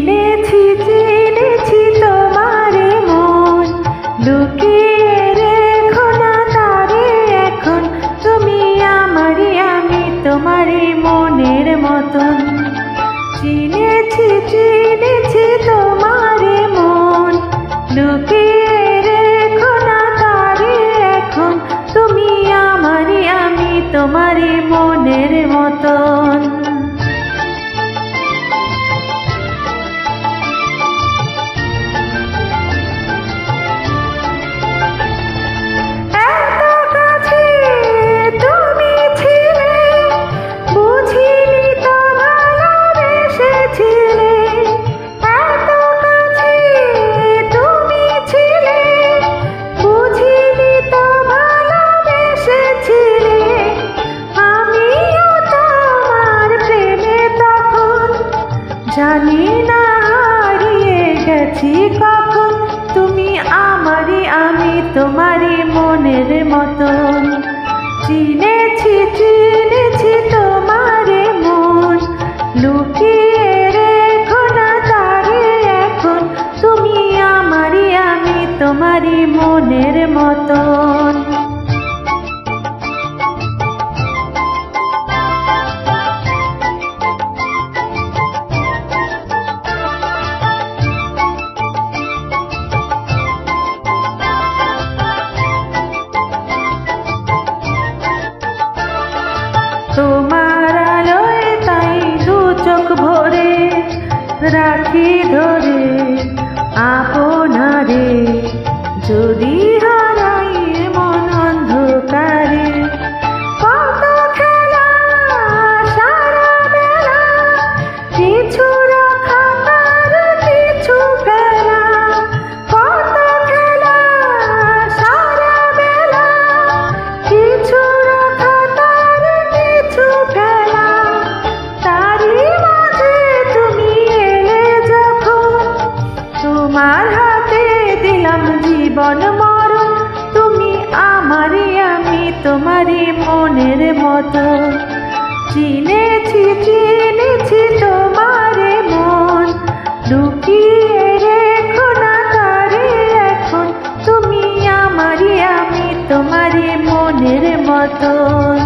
চিনেছি চিনেছি তোমারে মন, লুকিয়ে রেখো না তারে এখন, তুমি আমারই আমি তোমারই মনের মতন। চিনেছি চিনেছি তোমারে মন, লুকিয়ে রেখো না তারে এখন, তুমি আমারই আমি তোমারই মনের মতন। জানি না হারিয়ে গেছি কখন, তুমি আমারই আমি তোমারই মনের মতন। চিনেছি চিনেছি তোমারে মন, লুকিয়ে রেখো না তারে এখন, তুমি আমারই আমি তোমারই মনের মতন। তোমার আলোয় তাই দু চোখ ভরে রাখি ধরে আপনারে, যদি হারাই মন অন্ধকারে। কত খেলা সারা বেলা, কিছু রাখা তার কিছু ফেলা। কত খেলা সারা বেলা, কিছু রাখা তার কিছু ফেলা। তারই মাঝে তুমি এলে যখন, তোমার হাতে দিলাম জীবন মরণ, তুমি আমারই আমি তোমারই মনের মতো। চিনেছি চিনেছি তোমারে মন, লুকিয়ে রেখো না তারে এখন, তুমি আমারই আমি তোমারই মনের মতন।